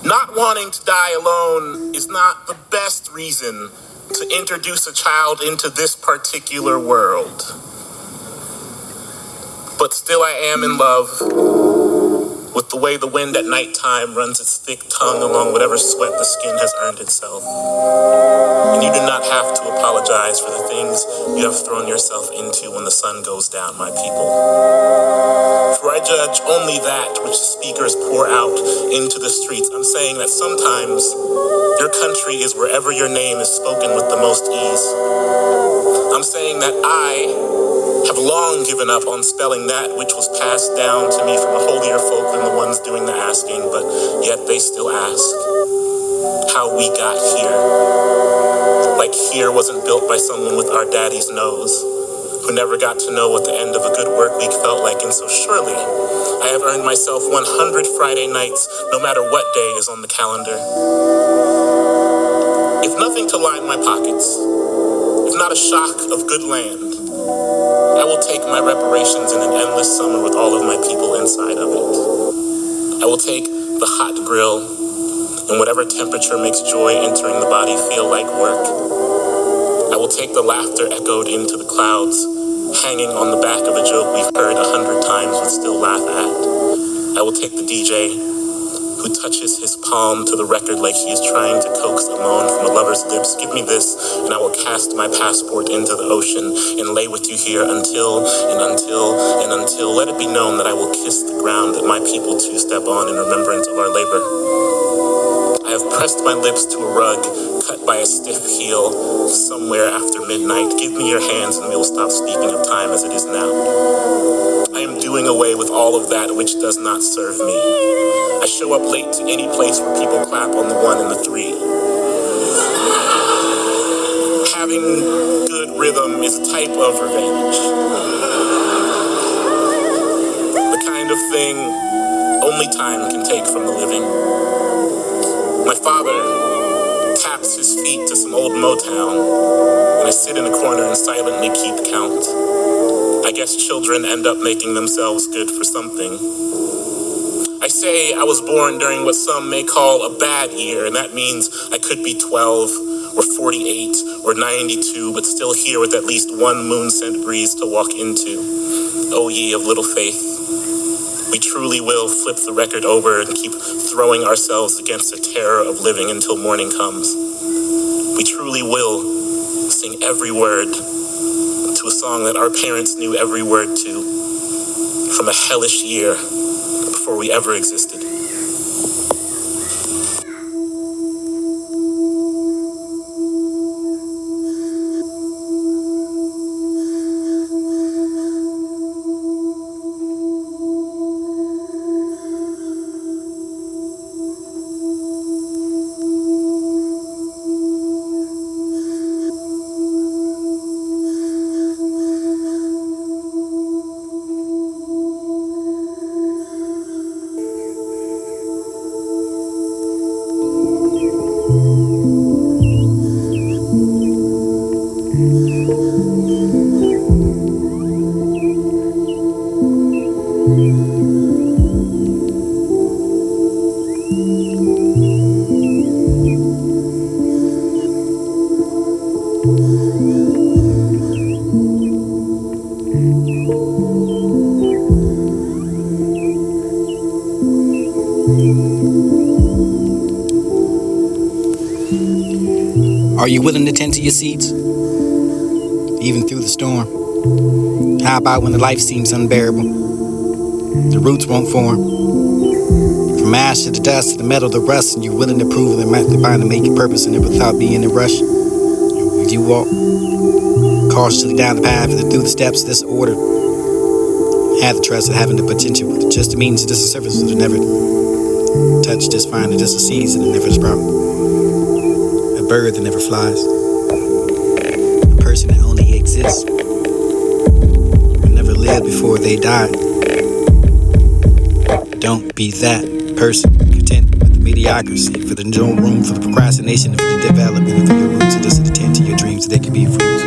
Not wanting to die alone is not the best reason to introduce a child into this particular world. But still I am in love with the way the wind at nighttime runs its thick tongue along whatever sweat the skin has earned itself. And you do not have to apologize for the things you have thrown yourself into when the sun goes down, my people. For I judge only that which the speakers pour out into the streets. I'm saying that sometimes your country is wherever your name is spoken with the most ease. I'm saying that I have long given up on spelling that which was passed down to me from a holier folk than the ones doing the asking, but yet they still ask how we got here. Like here wasn't built by someone with our daddy's nose, who never got to know what the end of a good work week felt like, and so surely I have earned myself 100 Friday nights, no matter what day is on the calendar. If nothing to line my pockets, if not a shock of good land, I will take my reparations in an endless summer with all of my people inside of it. I will take the hot grill and whatever temperature makes joy entering the body feel like work. I will take the laughter echoed into the clouds, hanging on the back of a joke we've heard 100 times but still laugh at. I will take the DJ who touches his palm to the record like he is trying to coax a moan from a lover's lips. Give me this, and I will cast my passport into the ocean and lay with you here until let it be known that I will kiss the ground that my people too step on in remembrance of our labor. I have pressed my lips to a rug cut by a stiff heel somewhere after midnight. Give me your hands and we will stop speaking of time as it is now. I am doing away with all of that which does not serve me. I show up late to any place where people clap on the 1 and the 3. Having good rhythm is a type of revenge. The kind of thing only time can take from the living. My father taps his feet to some old Motown, and I sit in a corner and silently keep count. I guess children end up making themselves good for something. I say I was born during what some may call a bad year, and that means I could be 12 or 48 or 92, but still here with at least one moon-sent breeze to walk into. O ye of little faith, we truly will flip the record over and keep throwing ourselves against the terror of living until morning comes. We truly will sing every word to a song that our parents knew every word to, from a hellish year before we ever existed. Are you willing to tend to your seeds, even through the storm? How about when the life seems unbearable? The roots won't form. From ash to the dust to the metal to rust, and you're willing to prove that might divine to make your purpose in it without being in a rush. Would you walk cautiously down the path and through the steps of this order? Have the trust of having the potential, but just the means of this surface that never touch, just find it just a seed that never sprout. A bird that never flies. A person that only exists. But never lived before they died. Don't be that person. Content with the mediocrity, for the no room for the procrastination, for the development, and for your roots, and just attend to your dreams so they can be fruits.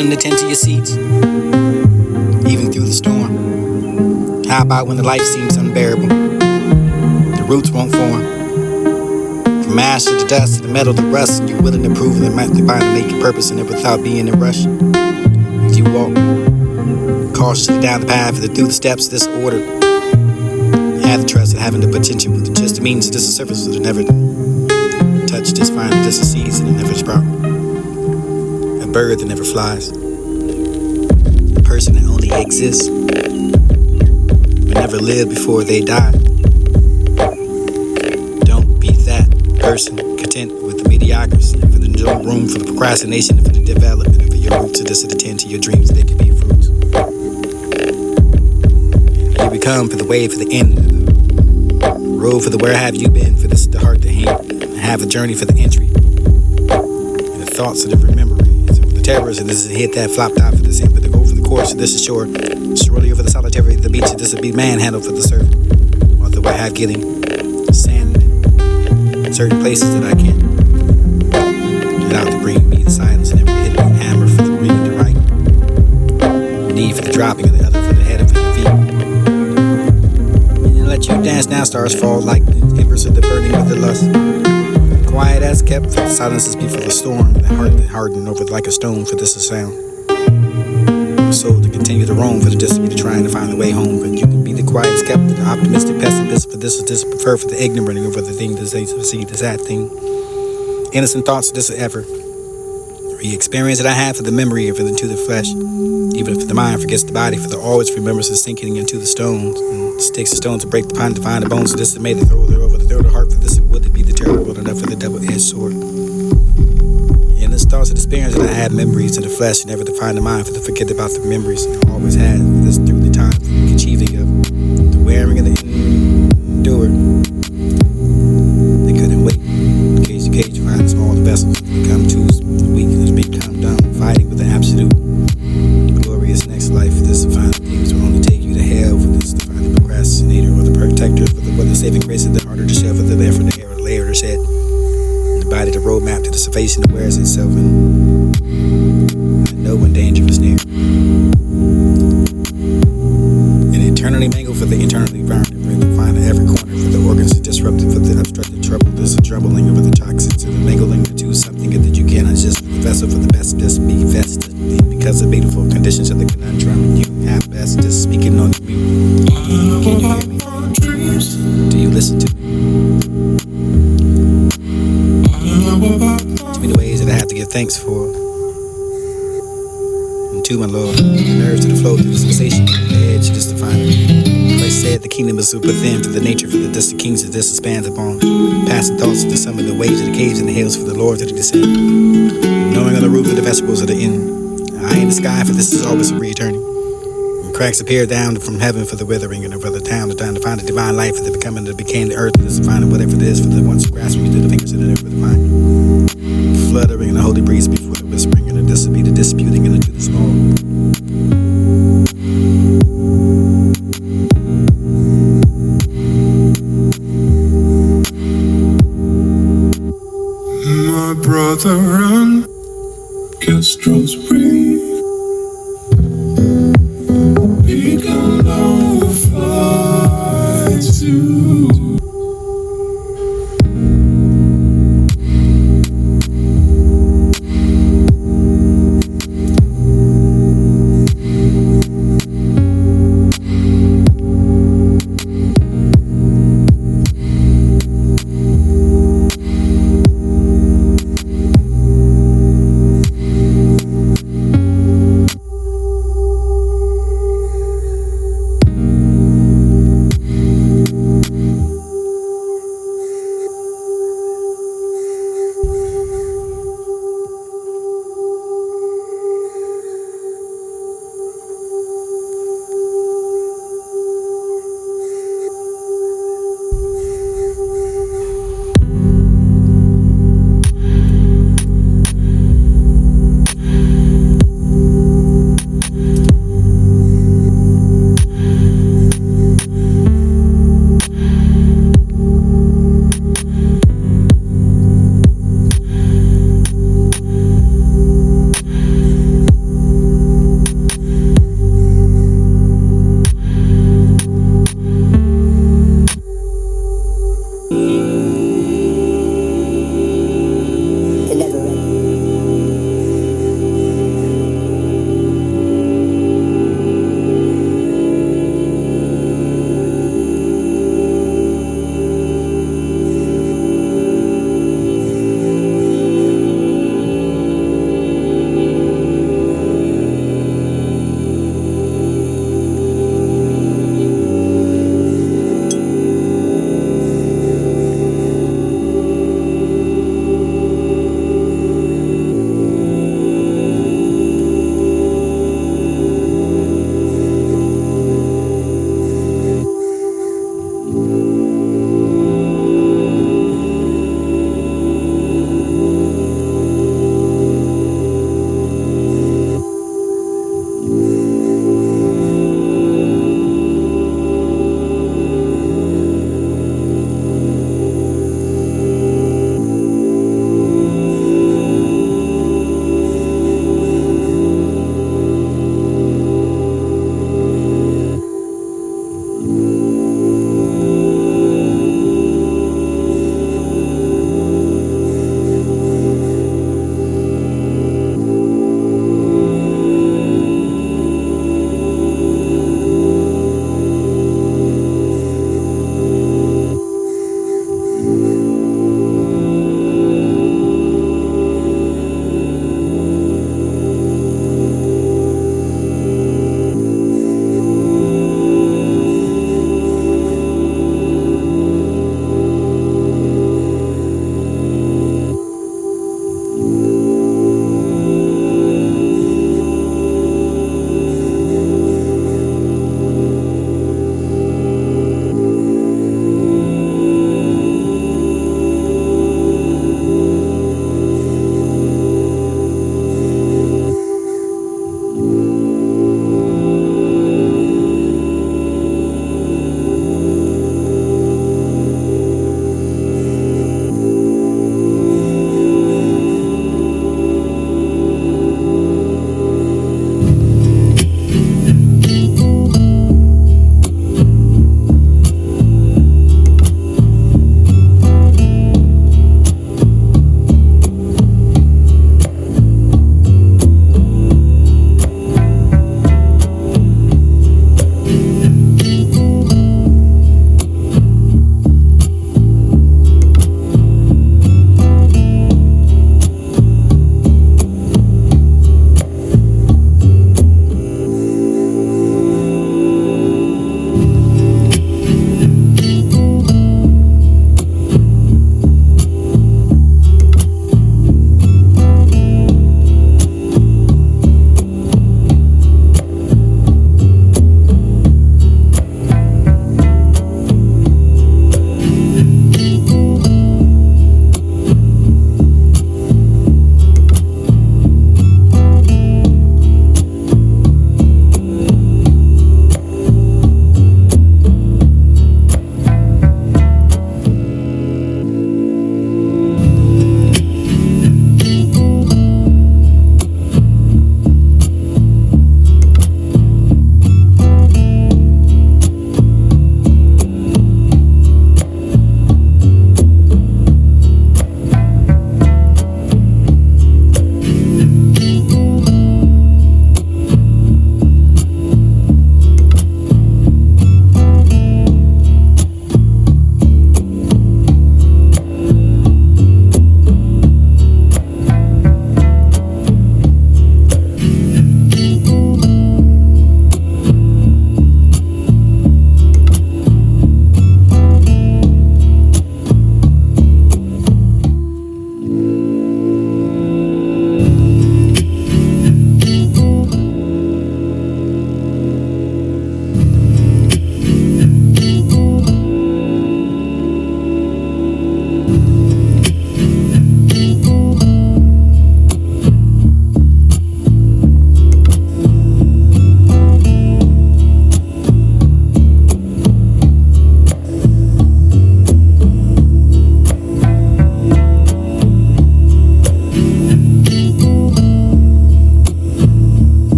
willing to tend to your seeds, even through the storm? How about when the life seems unbearable? The roots won't form. From ash to the dust to the metal to rust, you're willing to prove that might divine to make your purpose and it without being in a rush. As you walk cautiously down the path through the steps of this order, have the trust of having the potential, just the means, just the surface that never touch, just find just a seeds and it never sprout. A bird that never flies. A person that only exists, but never lived before they die. Don't be that person content with the mediocrity, for the no room for the procrastination, for the development of your roots, to just attend to your dreams, they could be fruits. Here we come for the way, for the end of the road, for the where have you been, for this the heart to hand, and have a journey for the entry, and the thoughts of the remembering, so the terrors, and this is a hit that flopped out for the same, but to go for the course, so this is shore, surely over the solitary, the beach, this would be manhandled for the surf, or the where have getting sand in certain places that I can't get out to bring me the silence, and every hit the hammer for the reading to write, the need for the dropping of the other for the head of your feet. Let you dance now, stars fall like the embers of the burning of the lust. Quiet as kept, for the silences before the storm, the heart that hardened over like a stone, for this is sound. The soul to continue to roam, for the distance to trying to find the way home, but you can be the quiet skeptic, the optimistic pessimist, for this is this prefer for the ignorant over the thing that they see the sad thing. Innocent thoughts, this is ever. The experience that I have for the memory of it into the flesh, even if the mind forgets the body, for the always remembers the sinking into the stones, and the sticks of stones to break the pine to find the bones, so this is made to throw there over the throat of heart, for this it would be the terrible enough for the double-edged sword. And the thoughts of the experience that I have memories of the flesh, never to find the mind, for to forget about the memories I always had, for this through the time, the achieving of the wearing of the endured. They couldn't wait. Cage to cage, find the small vessels, become too weak and become dumb, fighting with the absolute glorious next life. This to find things will only take you to hell, for this to find the procrastinator or the protector, for the saving grace of the harder to shell, for the there for the hair, the layer to shed, and the body, the roadmap to the salvation that wears itself, and I know when danger is near. And eternally mangled for the internally bound, and find at every corner, for the organs are disrupted, for the obstructed trouble, there's a troubling over the toxins, and the mingling into something that you cannot just, for the vessel for the best, just be vested, because of beautiful conditions of the conundrum, you have best just speaking on the mute. Can you hear me? Do you listen to me? Too many ways that I have to give thanks for. And to my Lord, the nerves to the flow, to the sensation, the edge, just to find it. Christ said the kingdom is within, for the nature, for the distant kings that this expands upon. Passing thoughts to the sum of the waves of the caves and the hills, for the Lord to the descent. Knowing on the roof of the vegetables of the inn. I in the sky, for this is always a returning. When cracks appear down from heaven for the withering, and over the town to find the divine life, for the becoming that became the earth, for this to find whatever it is, for the ones grasping through the fingers and the over the mind. Fluttering in the holy breeze before the whispering, and this will be the disputing and into the small. My brother and Castro's breathe. We can all fly too.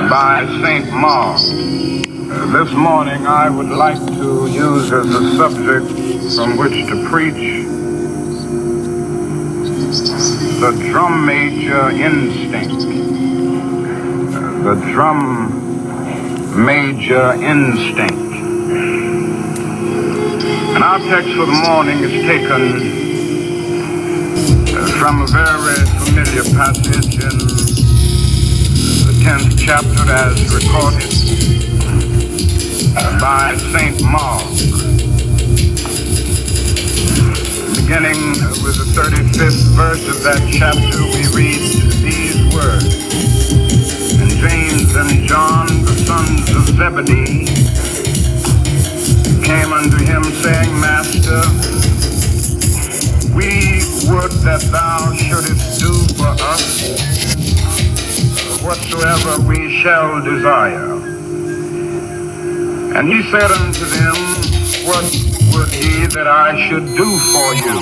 By St. Mark. This morning I would like to use as a subject from which to preach the drum major instinct. The drum major instinct. And our text for the morning is taken from a very familiar passage in 10th chapter as recorded by St. Mark. Beginning with the 35th verse of that chapter, we read these words. And James and John, the sons of Zebedee, came unto him, saying, Master, we would that thou shouldest do for us whatsoever we shall desire. And he said unto them, What would ye that I should do for you?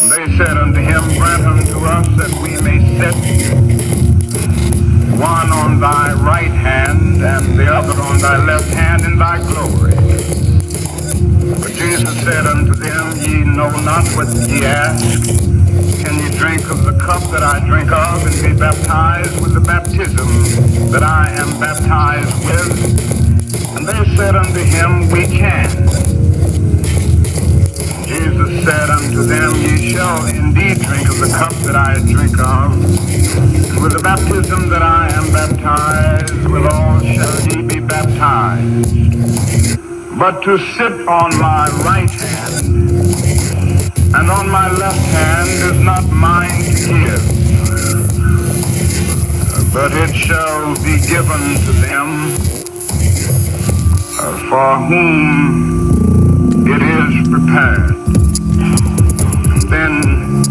And they said unto him, Grant unto us that we may set one on thy right hand and the other on thy left hand in thy glory. But Jesus said unto them, Ye know not what ye ask. Can you drink of the cup that I drink of and be baptized with the baptism that I am baptized with? And they said unto him, We can. Jesus said unto them, Ye shall indeed drink of the cup that I drink of, and with the baptism that I am baptized, withal shall ye be baptized. But to sit on my right hand and on my left hand is not mine to give, but it shall be given to them for whom it is prepared. And then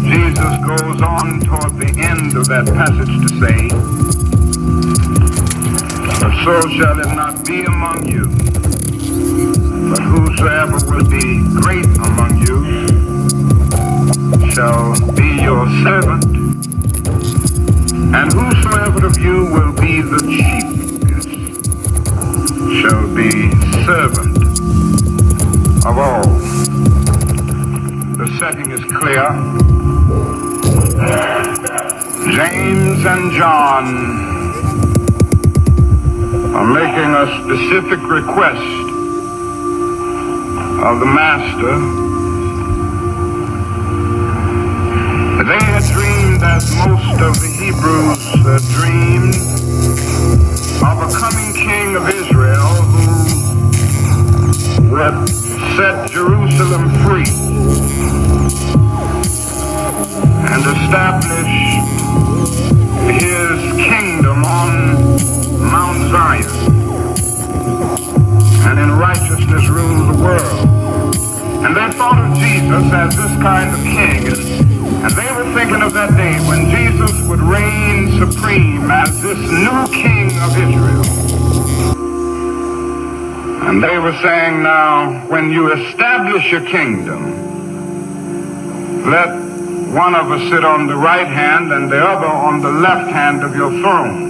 Jesus goes on toward the end of that passage to say, But so shall it not be among you, but whosoever will be great among you shall be your servant, and whosoever of you will be the chiefest shall be servant of all. The setting is clear. James and John are making a specific request of the Master. They had dreamed, as most of the Hebrews dreamed, of a coming king of Israel who would set Jerusalem free and establish his kingdom on Mount Zion and in righteousness rule the world. And they thought of Jesus as this kind of king, and they were thinking of that day when Jesus would reign supreme as this new king of Israel. And they were saying, now, when you establish your kingdom, let one of us sit on the right hand and the other on the left hand of your throne.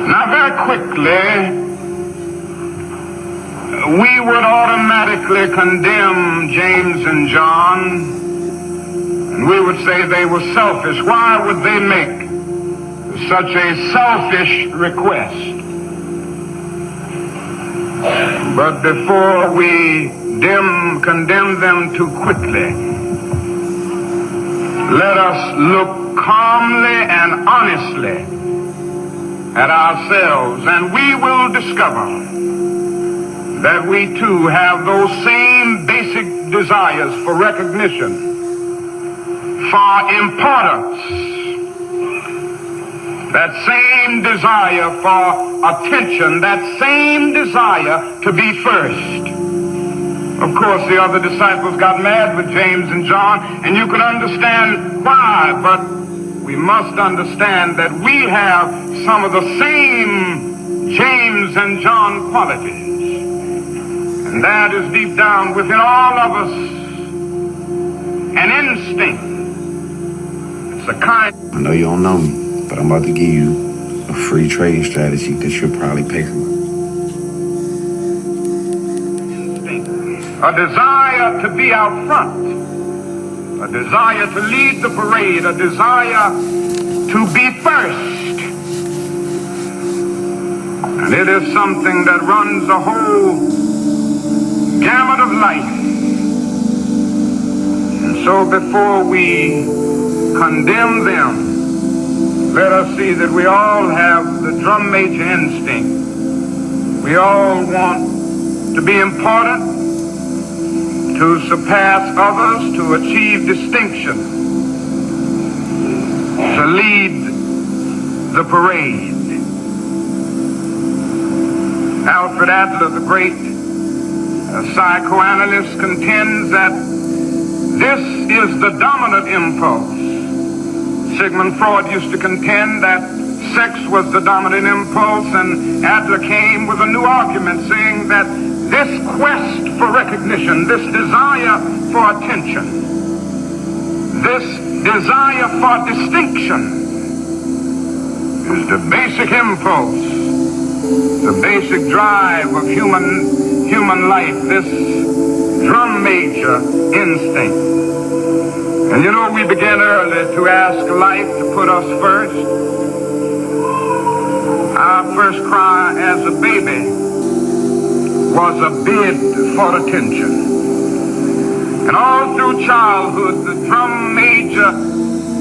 Now, very quickly, we would automatically condemn James and John, and we would say they were selfish. Why would they make such a selfish request? But before we condemn them too quickly, let us look calmly and honestly at ourselves, and we will discover that we too have those same basic desires for recognition, for importance, that same desire for attention, that same desire to be first. Of course, the other disciples got mad with James and John, and you can understand why, but we must understand that we have some of the same James and John qualities. And that is deep down within all of us an instinct. It's a kind. I know you don't know me, but I'm about to give you a free trading strategy that you'll probably pay for. A desire to be out front, a desire to lead the parade, a desire to be first. And it is something that runs the whole gamut of life. And so before we condemn them, let us see that we all have the drum major instinct. We all want to be important, to surpass others, to achieve distinction, to lead the parade. Alfred Adler, the great psychoanalyst, contends that this is the dominant impulse. Sigmund Freud used to contend that sex was the dominant impulse, and Adler came with a new argument saying that this quest for recognition, this desire for attention, this desire for distinction is the basic impulse, the basic drive of human life, this drum major instinct. And you know, we began early to ask life to put us first. Our first cry as a baby was a bid for attention. And all through childhood, the drum major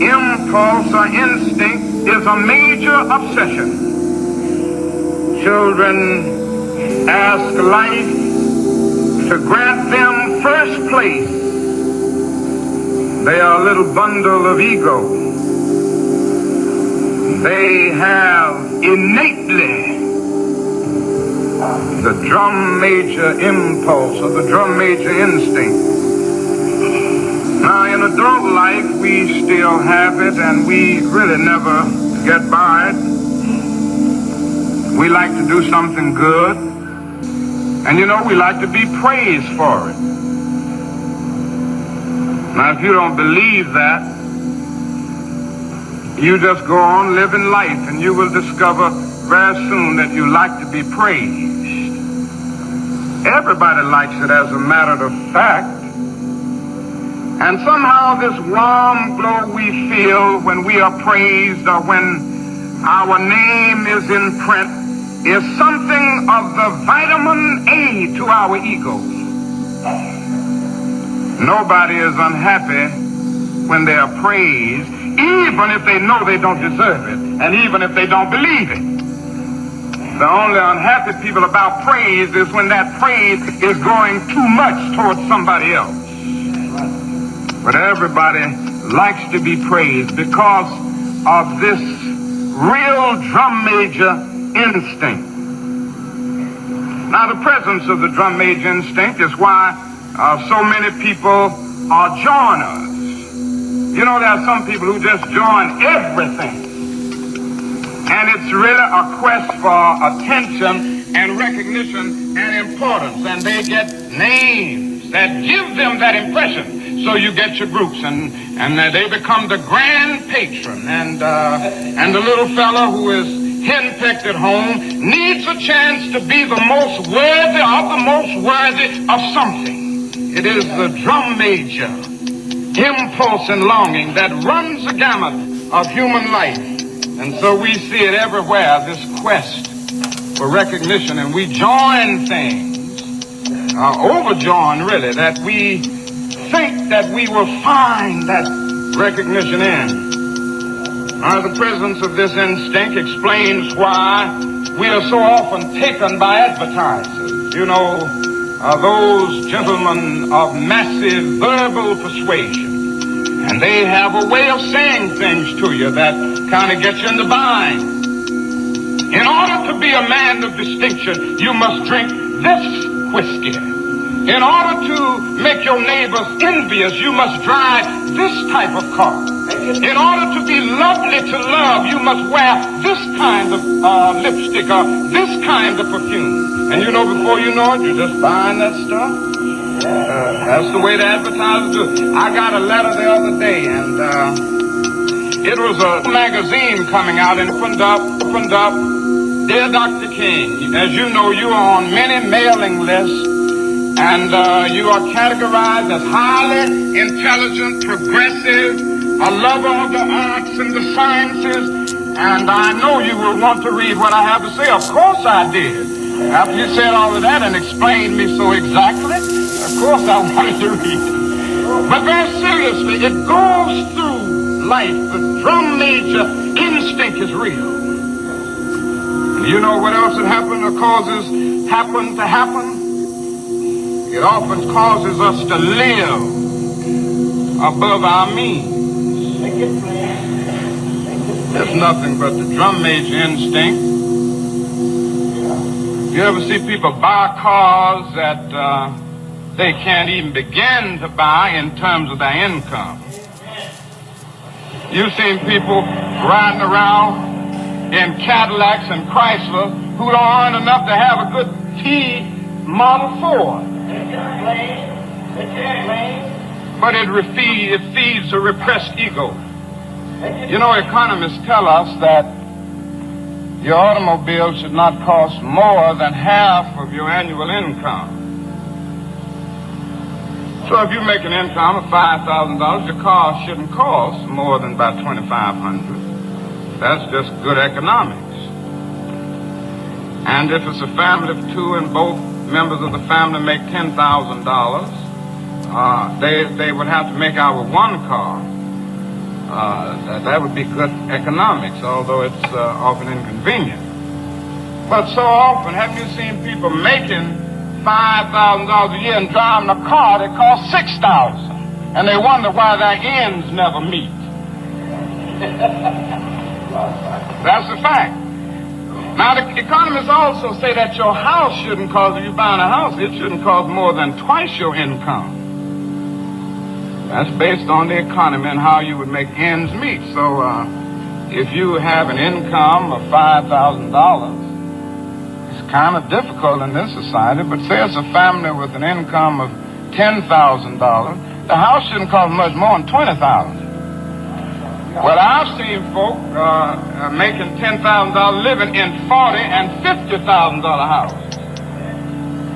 impulse or instinct is a major obsession. Children ask life to grant them first place. They are a little bundle of ego. They have innately the drum major impulse or the drum major instinct. Now, in adult life, we still have it, and we really never get by it. We like to do something good, and you know, we like to be praised for it. Now, if you don't believe that, you just go on living life, and you will discover very soon that you like to be praised. Everybody likes it as a matter of fact. And somehow this warm glow we feel when we are praised or when our name is in print is something of the vitamin A to our egos. Nobody is unhappy when they are praised, even if they know they don't deserve it, and even if they don't believe it. The only unhappy people about praise is when that praise is going too much towards somebody else. But everybody likes to be praised because of this real drum major instinct. Now, the presence of the drum major instinct is why so many people are joiners. You know, there are some people who just join everything. And it's really a quest for attention and recognition and importance. And they get names that give them that impression. So you get your groups, and they become the grand patron. And the little fellow who is henpecked at home needs a chance to be the most worthy of something. It is the drum major impulse and longing that runs the gamut of human life. And so we see it everywhere, this quest for recognition, and we join things, overjoin really, that we think that we will find that recognition in. The presence of this instinct explains why we are so often taken by advertisers. You know, those gentlemen of massive verbal persuasion. And they have a way of saying things to you that kind of gets you in the bind. In order to be a man of distinction, you must drink this whiskey. In order to make your neighbors envious, you must drive this type of car. In order to be lovely to love, you must wear this kind of lipstick or this kind of perfume. And you know, before you know it, you're just buying that stuff. That's the way the advertisers do it. I got a letter the other day, and it was a magazine coming out, and opened up, Dear Dr. King, as you know, you are on many mailing lists, and you are categorized as highly intelligent, progressive, a lover of the arts and the sciences, and I know you will want to read what I have to say. Of course I did. After you said all of that and explained me so exactly, of course I wanted to read it. But very seriously, it goes through life. The drum major instinct is real. And you know what else had happened or causes happen to happen? It often causes us to live above our means. There's nothing but the drum major instinct. You ever see people buy cars that they can't even begin to buy in terms of their income? You've seen people riding around in Cadillacs and Chrysler who don't earn enough to have a good T Model Ford. But it feeds a repressed ego. You know, economists tell us that your automobile should not cost more than half of your annual income. So if you make an income of $5,000, your car shouldn't cost more than about $2,500. That's just good economics. And if it's a family of two and both members of the family make $10,000, they would have to make out with one car. That would be good economics, although it's often inconvenient. But so often, have you seen people making $5,000 a year and driving a car that costs $6,000, and they wonder why their ends never meet? That's a fact. Now, the economists also say that your house shouldn't cost, if you're buying a house, it shouldn't cost more than twice your income. That's based on the economy and how you would make ends meet. So if you have an income of $5,000, it's kind of difficult in this society, but say it's a family with an income of $10,000, the house shouldn't cost much more than $20,000. Well, I've seen folk making $10,000 living in $40,000 and $50,000 houses.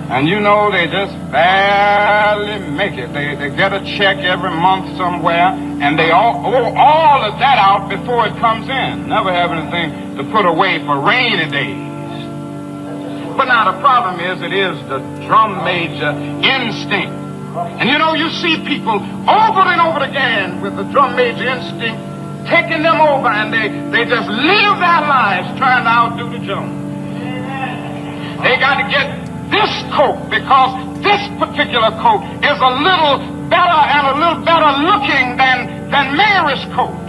And you know, they just barely make it. They get a check every month somewhere, and they owe all of that out before it comes in. Never have anything to put away for rainy days. But now the problem is, it is the drum major instinct. And you know, you see people over and over again with the drum major instinct taking them over, and they just live their lives trying to outdo the Jones. They got to get this coat because this particular coat is a little better and a little better looking than Mary's coat.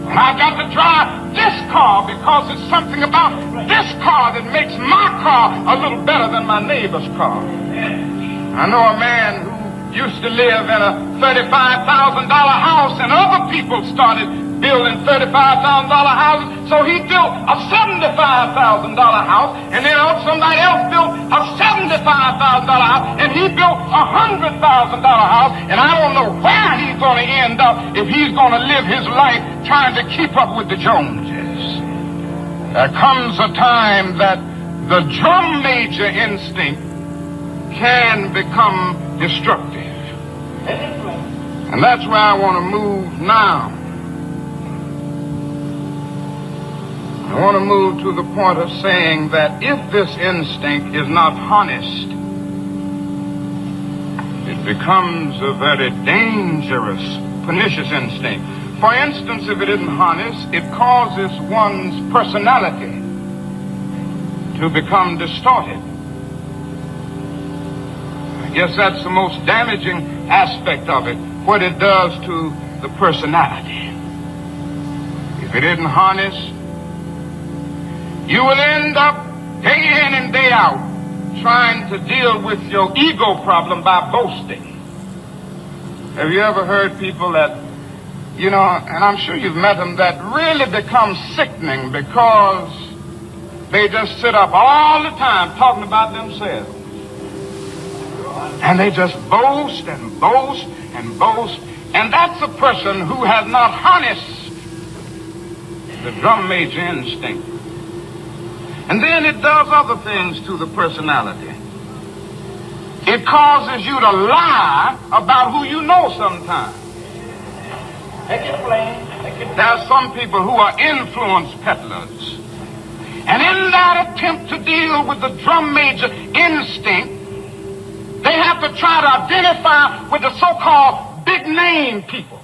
And I've got to drive this car because it's something about this car that makes my car a little better than my neighbor's car. I know a man who used to live in a $35,000 house, and other people started building $35,000 houses, so he built a $75,000 house, and then somebody else built a $75,000 house, and he built a $100,000 house, and I don't know where he's going to end up if he's going to live his life trying to keep up with the Joneses. There comes a time that the drum major instinct can become destructive. And that's where I want to move now. I want to move to the point of saying that if this instinct is not harnessed, it becomes a very dangerous, pernicious instinct. For instance, if it isn't harnessed, it causes one's personality to become distorted. I guess that's the most damaging aspect of it, what it does to the personality. If it isn't harnessed, you will end up day in and day out trying to deal with your ego problem by boasting. Have you ever heard people that, you know, and I'm sure you've met them, that really become sickening because they just sit up all the time talking about themselves. And they just boast and boast and boast. And that's a person who has not harnessed the drum major instinct. And then it does other things to the personality. It causes you to lie about who you know sometimes. There are some people who are influence peddlers. And in that attempt to deal with the drum major instinct, they have to try to identify with the so-called big-name people.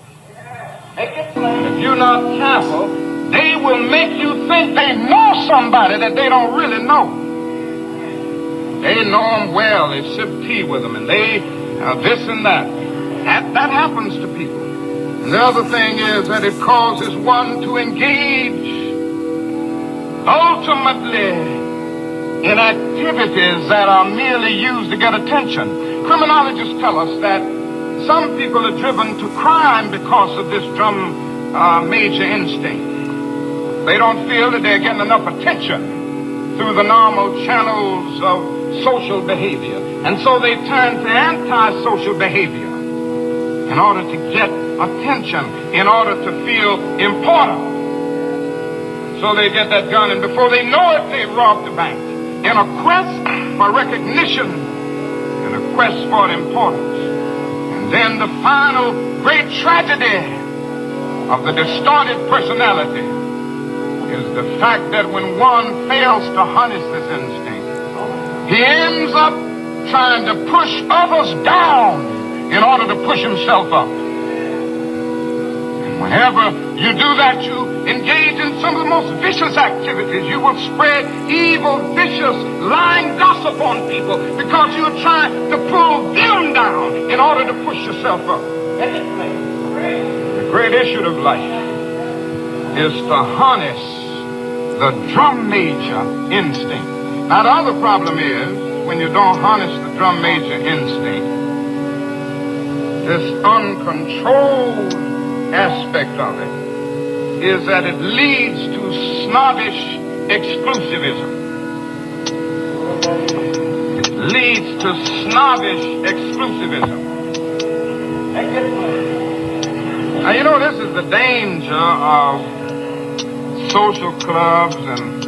If you're not careful, they will make you think they know somebody that they don't really know. They know them well. They sip tea with them, and they this and that. That happens to people. And the other thing is that it causes one to engage ultimately in activities that are merely used to get attention. Criminologists tell us that some people are driven to crime because of this drum major instinct. They don't feel that they're getting enough attention through the normal channels of social behavior. And so they turn to antisocial behavior in order to get attention, in order to feel important. So they get that gun, and before they know it, they've robbed the bank. In a quest for recognition, in a quest for importance. And then the final great tragedy of the distorted personality is the fact that when one fails to harness this instinct, he ends up trying to push others down in order to push himself up. And whenever you do that, you engage in some of the most vicious activities. You will spread evil, vicious, lying gossip on people because you're trying to pull them down in order to push yourself up. The great issue of life is to harness the drum major instinct. Now, the other problem is when you don't harness the drum major instinct, this uncontrolled aspect of it is that it leads to snobbish exclusivism. It leads to snobbish exclusivism. Now, you know, this is the danger of social clubs and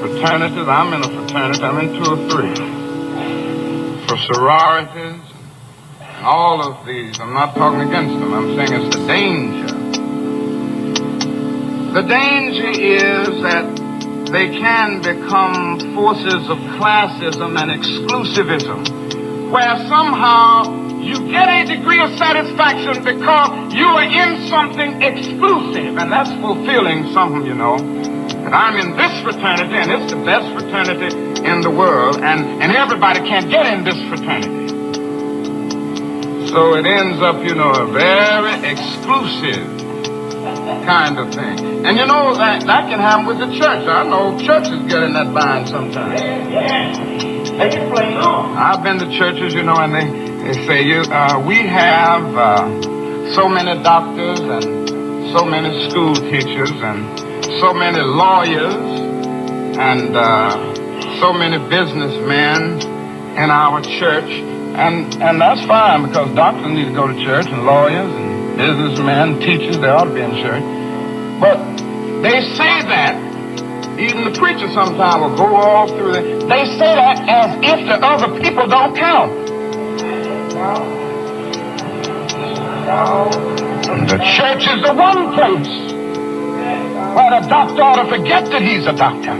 fraternities. I'm in a fraternity. I'm in 2 or 3. For sororities, and all of these. I'm not talking against them. I'm saying it's the danger. The danger is that they can become forces of classism and exclusivism, where somehow you get a degree of satisfaction because you are in something exclusive, and that's fulfilling something, you know. And I'm in this fraternity, and it's the best fraternity in the world, and everybody can't get in this fraternity. So it ends up, you know, a very exclusive kind of thing. And you know, that can happen with the church. I know churches get in that bind sometimes. Make it plain. I've been to churches, you know, and they say, we have so many doctors and so many school teachers and so many lawyers and so many businessmen in our church. And that's fine, because doctors need to go to church, and lawyers and businessmen, teachers, they ought to be in church. But they say that, even the preacher sometimes will go all through it. They say that as if the other people don't count. The church is the one place where the doctor ought to forget that he's a doctor.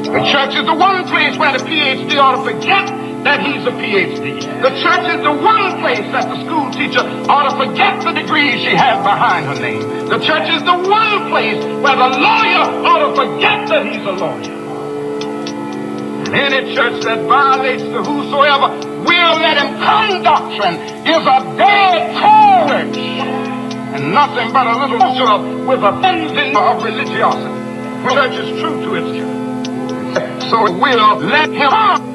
The church is the one place where the PhD ought to forget that he's a PhD. The church is the one place that the school teacher ought to forget the degree she has behind her name. The church is the one place where the lawyer ought to forget that he's a lawyer. And any church that violates the whosoever will let him come doctrine is a dead courage and nothing but a little show with a bending of religiosity. The church is true to its church. So it will let him come.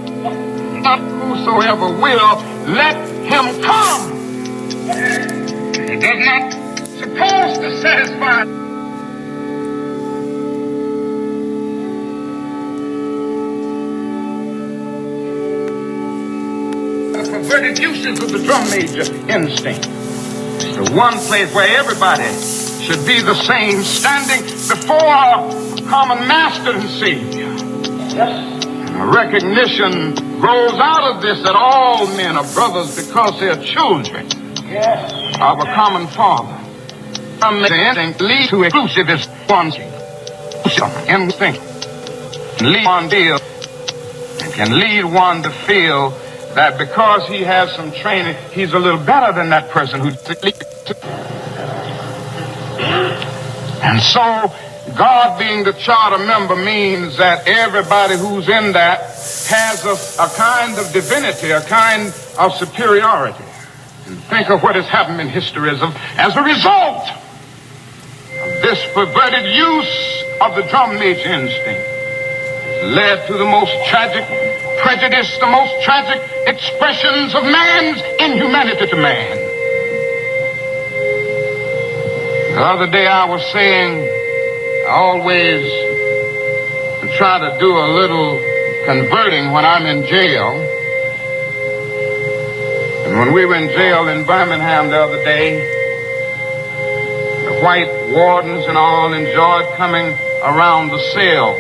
Whosoever will, let him come. He does not suppose to satisfy the perverted uses of the drum major instinct. It's the one place where everybody should be the same, standing before a common master and savior. Yes. A recognition grows out of this that all men are brothers because they're children of a common father. The instinct leads to exclusivist instinct. Lead one deal and can lead one to feel that because he has some training, he's a little better than that person who. And so, God being the charter member means that everybody who's in that has a kind of divinity, a kind of superiority. And think of what has happened in history as a result of this perverted use of the drum major instinct. It's led to the most tragic prejudice, the most tragic expressions of man's inhumanity to man. The other day I was saying, I always try to do a little converting when I'm in jail. And when we were in jail in Birmingham the other day, the white wardens and all enjoyed coming around the cell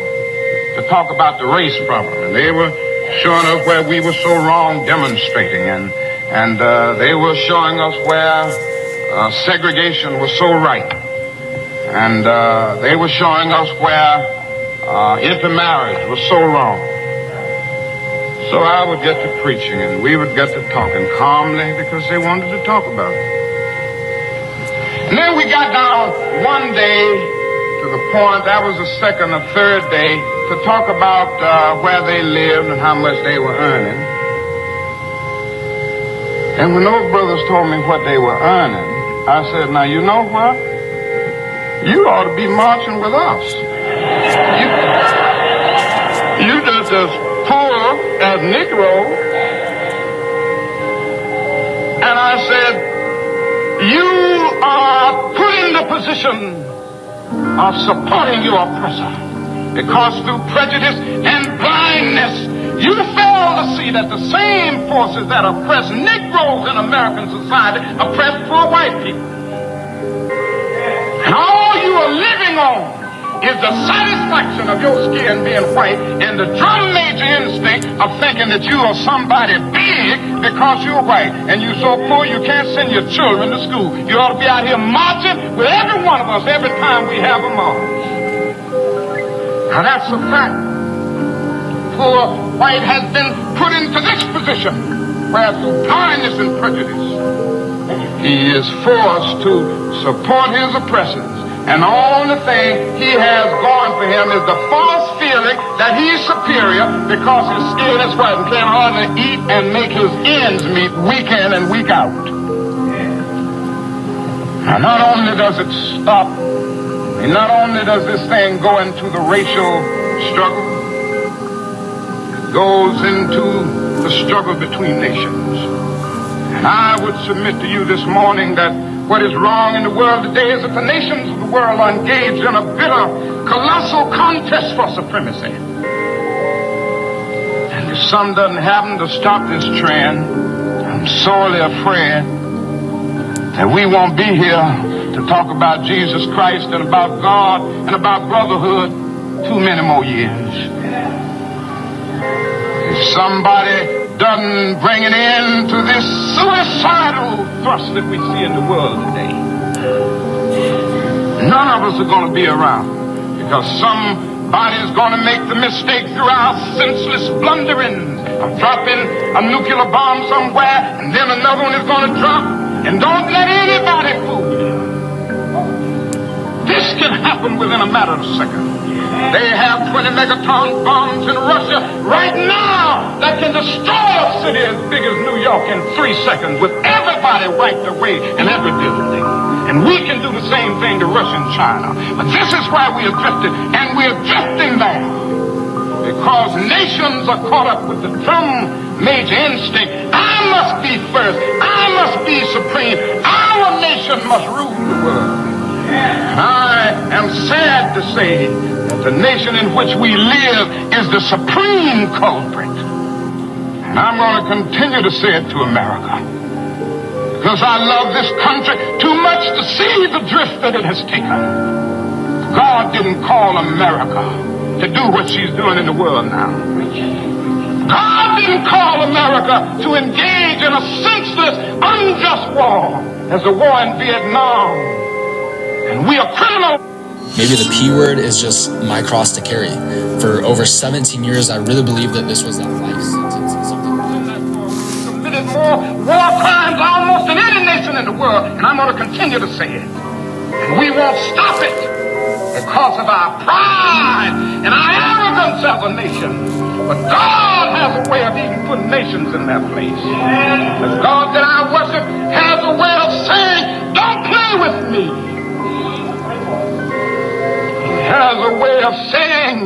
to talk about the race problem. And they were showing us where we were so wrong demonstrating. And they were showing us where segregation was so right. And they were showing us where intermarriage was so wrong. So I would get to preaching, and we would get to talking calmly because they wanted to talk about it. And then we got down one day to the point, that was the second or third day, to talk about where they lived and how much they were earning. And when those brothers told me what they were earning, I said, now you know what? You ought to be marching with us. You just as poor as Negro. And I said, you are put in the position of supporting your oppressor. Because through prejudice and blindness, you fail to see that the same forces that oppress Negroes in American society oppress poor white people. And all you are living on is the satisfaction of your skin being white and the drum major instinct of thinking that you are somebody big because you're white and you're so poor you can't send your children to school. You ought to be out here marching with every one of us every time we have a march. Now that's a fact. Poor white has been put into this position where through blindness and prejudice he is forced to support his oppressors. And the only thing he has going for him is the false feeling that he's superior because his skin is white and can hardly eat and make his ends meet week in and week out. Now, not only does it stop, and not only does this thing go into the racial struggle, it goes into the struggle between nations. And I would submit to you this morning that what is wrong in the world today is that the nations of the world are engaged in a bitter, colossal contest for supremacy. And if something doesn't happen to stop this trend, I'm sorely afraid that we won't be here to talk about Jesus Christ and about God and about brotherhood too many more years. If somebody doesn't bring an end to this suicidal thrust that we see in the world today, none of us are going to be around because somebody is going to make the mistake through our senseless blunderings of dropping a nuclear bomb somewhere and then another one is going to drop, and don't let anybody fool you. This can happen within a matter of seconds. They have 20 megaton bombs in Russia right now that can destroy a city as big as New York in 3 seconds with everybody wiped away in every building. And we can do the same thing to Russia and China. But this is why we are drifting, and we are drifting there because nations are caught up with the drum major instinct. I must be first. I must be supreme. Our nation must rule the world. I am sad to say that the nation in which we live is the supreme culprit. And I'm going to continue to say it to America because I love this country too much to see the drift that it has taken. God didn't call America to do what she's doing in the world now. God didn't call America to engage in a senseless, unjust war as the war in Vietnam. And we are criminals. Maybe the P word is just my cross to carry. For over 17 years, I really believed that this was that life sentence. Committed more war crimes almost than any nation in the world, and I'm going to continue to say it. And we won't stop it because of our pride and our arrogance as a nation. But God has a way of even putting nations in their place. The God that I worship has a way of saying, don't play with me. Has a way of saying,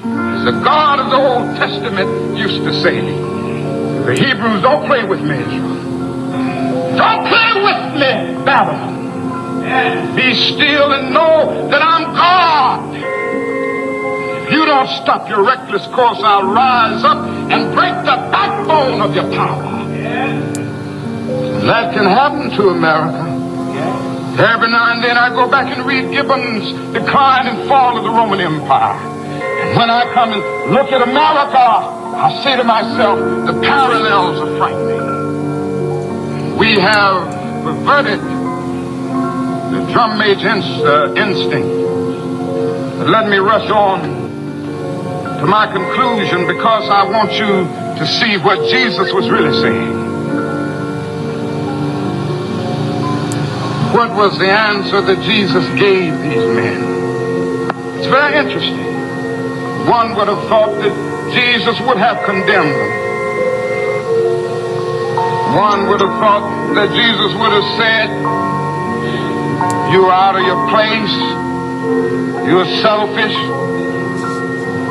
as the God of the Old Testament used to say, the Hebrews, don't play with me, Israel. Don't play with me, Babylon. Be still and know that I'm God. If you don't stop your reckless course, I'll rise up and break the backbone of your power. That can happen to America. Every now and then I go back and read Gibbon's Decline and Fall of the Roman Empire. And when I come and look at America, I say to myself, the parallels are frightening. We have perverted the drum major instinct. But let me rush on to my conclusion because I want you to see what Jesus was really saying. What was the answer that Jesus gave these men? It's very interesting. One would have thought that Jesus would have condemned them. One would have thought that Jesus would have said, you're out of your place. You're selfish.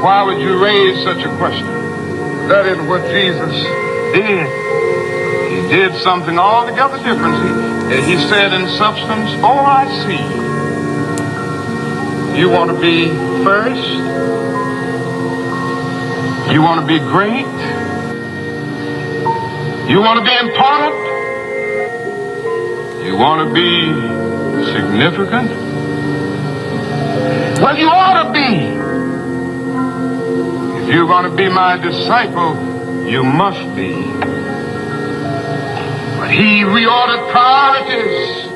Why would you raise such a question? That isn't what Jesus did. He did something altogether different. He said in substance, oh, I see. You want to be first? You want to be great? You want to be important? You want to be significant? Well, you ought to be. If you're going to be my disciple, you must be. But he reordered priorities.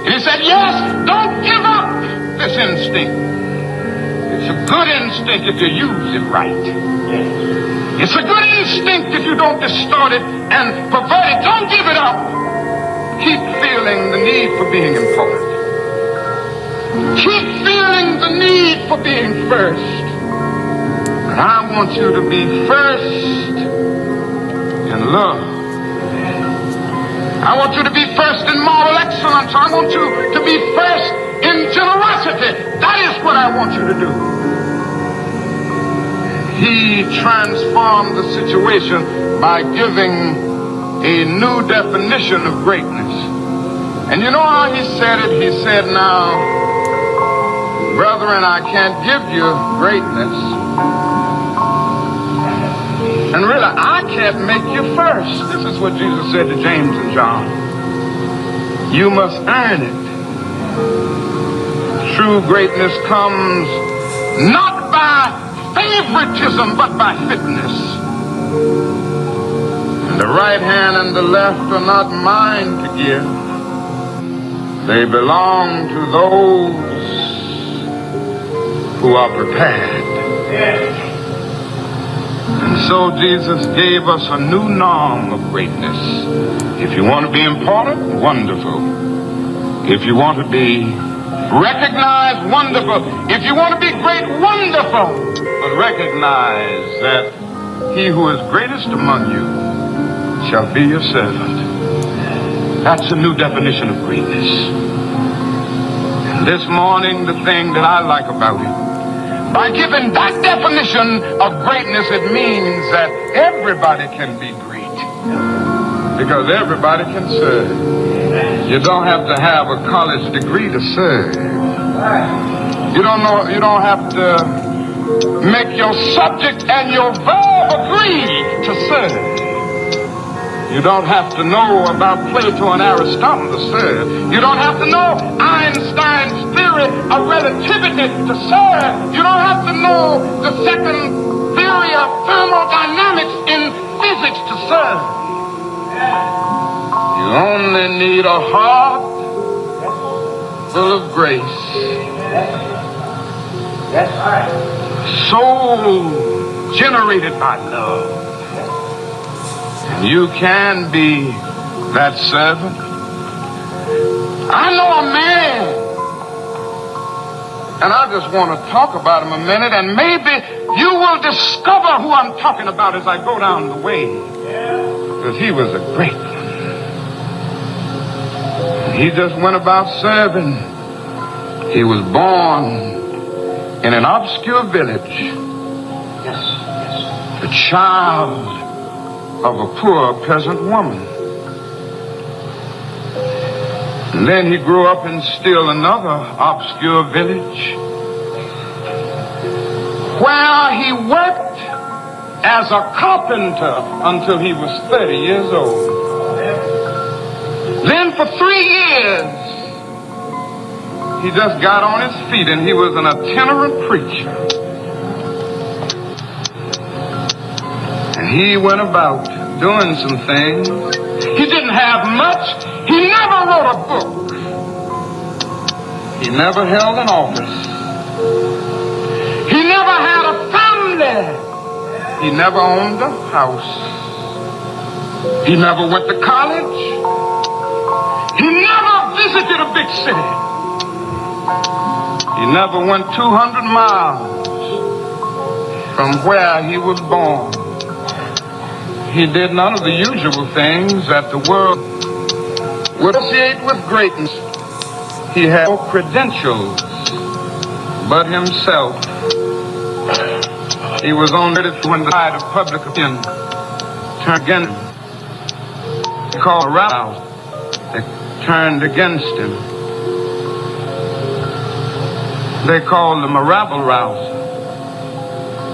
And he said, yes, don't give up this instinct. It's a good instinct if you use it right. It's a good instinct if you don't distort it and pervert it. Don't give it up. Keep feeling the need for being important. Keep feeling the need for being first. But I want you to be first in love. I want you to be first in moral excellence. I want you to be first in generosity. That is what I want you to do. He transformed the situation by giving a new definition of greatness. And you know how he said it? He said, now, brethren, I can't give you greatness. And really, I can't make you first. This is what Jesus said to James and John. You must earn it. True greatness comes not by favoritism, but by fitness. And the right hand and the left are not mine to give. They belong to those who are prepared. And so Jesus gave us a new norm of greatness. If you want to be important, wonderful. If you want to be recognized, wonderful. If you want to be great, wonderful. But recognize that he who is greatest among you shall be your servant. That's a new definition of greatness. And this morning, the thing that I like about it, by giving that definition of greatness, it means that everybody can be great. Because everybody can serve. You don't have to have a college degree to serve. You don't have to make your subject and your verb agree to serve. You don't have to know about Plato and Aristotle to serve. You don't have to know Einstein's theory of relativity to serve. You don't have to know the second theory of thermodynamics in physics to serve. You only need a heart full of grace. Soul generated by love. You can be that servant. I know a man, and I just want to talk about him a minute, and maybe you will discover who I'm talking about as I go down the way. Because he was a great one. He just went about serving. He was born in an obscure village. The child of a poor peasant woman. And then he grew up in still another obscure village where he worked as a carpenter until he was 30 years old. Then for 3 years, he just got on his feet and he was an itinerant preacher. He went about doing some things. He didn't have much. He never wrote a book. He never held an office. He never had a family. He never owned a house. He never went to college. He never visited a big city. He never went 200 miles from where he was born. He did none of the usual things that the world would associate with greatness. He had no credentials but himself. He was only when the tide of public opinion turned against him. They called a rouse. They turned against him. They called him a rabble-rouser.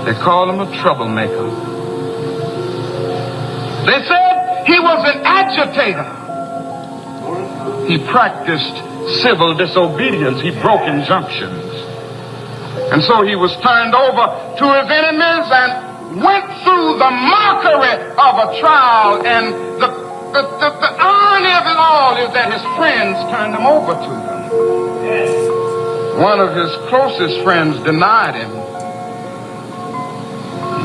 They called him a troublemaker. They said he was an agitator. He practiced civil disobedience. He broke injunctions. And so he was turned over to his enemies and went through the mockery of a trial. And the irony of it all is that his friends turned him over to them. One of his closest friends denied him.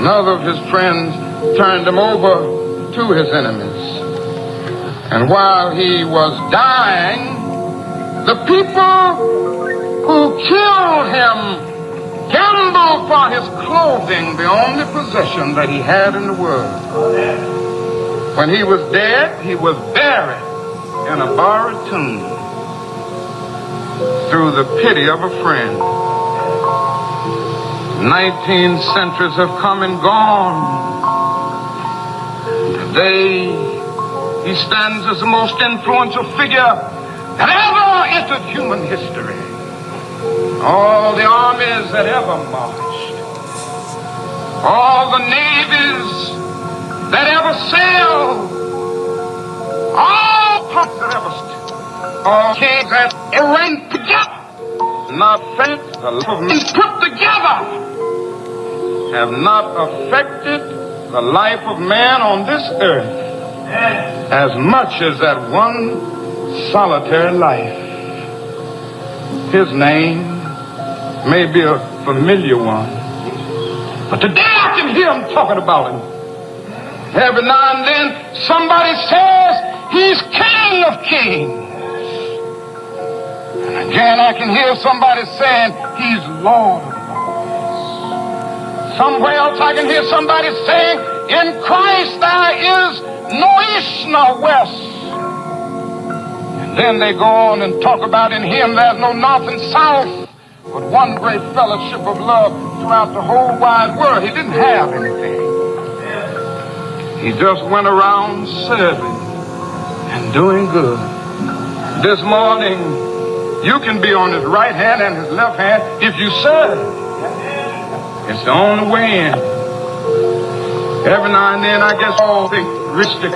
Another of his friends turned him over to his enemies. And while he was dying, the people who killed him gambled for his clothing, the only possession that he had in the world. When he was dead, he was buried in a borrowed tomb through the pity of a friend. 19 centuries have come and gone. Today, he stands as the most influential figure that ever entered human history. All the armies that ever marched, all the navies that ever sailed, all pumps that ever stood, all kings that ever ran together, not felt the love of men put together, have not affected the life of man on this earth as much as that one solitary life. His name may be a familiar one, but today I can hear him talking about him. Every now and then somebody says he's King of Kings. And again I can hear somebody saying he's Lord of Lords. Somewhere else I can hear somebody saying in Christ there is no east nor west. And then they go on and talk about in him there's no north and south, but one great fellowship of love throughout the whole wide world. He didn't have anything. He just went around serving and doing good. This morning, you can be on his right hand and his left hand if you serve. It's the only way in. Every now and then, I guess all think richly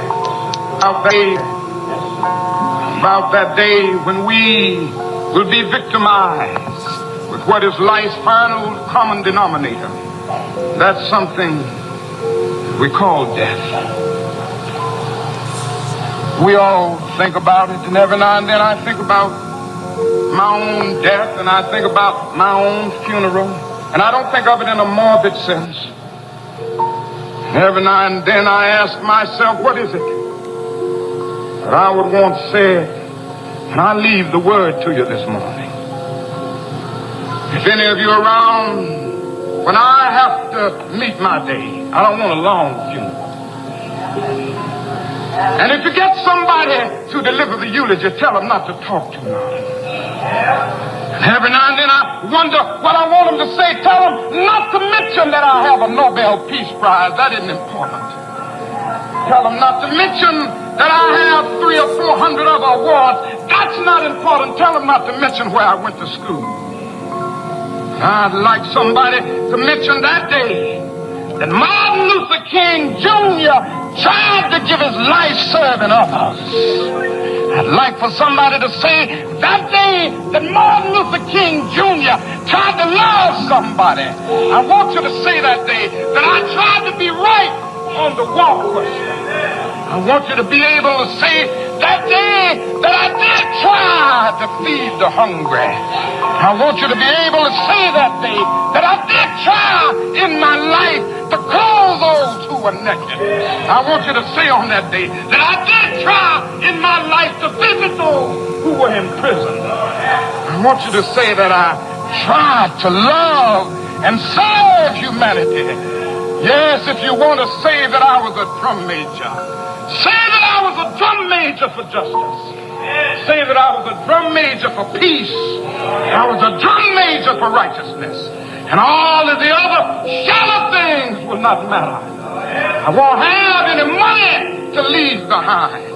about that day when we will be victimized with what is life's final common denominator. That's something we call death. We all think about it, and every now and then I think about my own death, and I think about my own funeral, and I don't think of it in a morbid sense. Every now and then I ask myself, what is it that I would want said? And I leave the word to you this morning. If any of you are around when I have to meet my day, I don't want a long funeral. And if you get somebody to deliver the eulogy, tell them not to talk too much. And every now and then I wonder what I want them to say. Tell them not to mention that I have a Nobel Peace Prize. That isn't important. Tell them not to mention that I have 300 or 400 other awards. That's not important. Tell them not to mention where I went to school. I'd like somebody to mention that day that Martin Luther King Jr. tried to give his life serving others. I'd like for somebody to say that day that Martin Luther King Jr. tried to love somebody. I want you to say that day that I tried to be right on the walkway. I want you to be able to say that day that I did try to feed the hungry. I want you to be able to say that day that I did try in my life to clothe those who were naked. I want you to say on that day that I did try in my life to visit those who were in prison. I want you to say that I tried to love and serve humanity. Yes, if you want to say that I was a drum major, say that I was a drum major for justice. Say that I was a drum major for peace. I was a drum major for righteousness. And all of the other shallow things will not matter. I won't have any money to leave behind.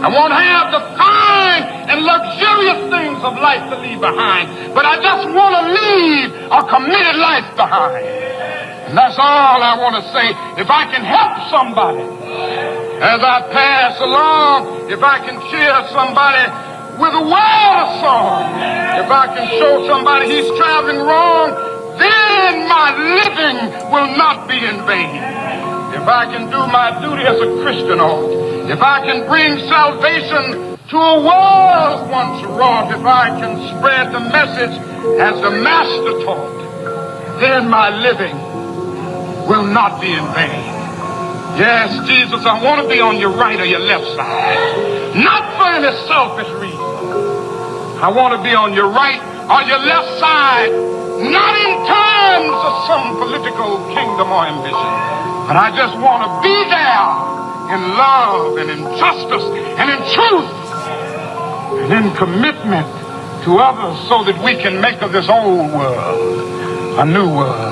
I won't have the fine and luxurious things of life to leave behind. But I just want to leave a committed life behind. And that's all I want to say. If I can help somebody as I pass along, if I can cheer somebody with a word of song, if I can show somebody he's traveling wrong then my living will not be in vain. If I can do my duty as a Christian, if I can bring salvation to a world once wrought, if I can spread the message as the Master taught, then my living will not be in vain. Yes, Jesus, I want to be on your right or your left side. Not for any selfish reason. I want to be on your right or your left side, not in terms of some political kingdom or ambition, but I just want to be there in love and in justice and in truth and in commitment to others so that we can make of this old world a new world.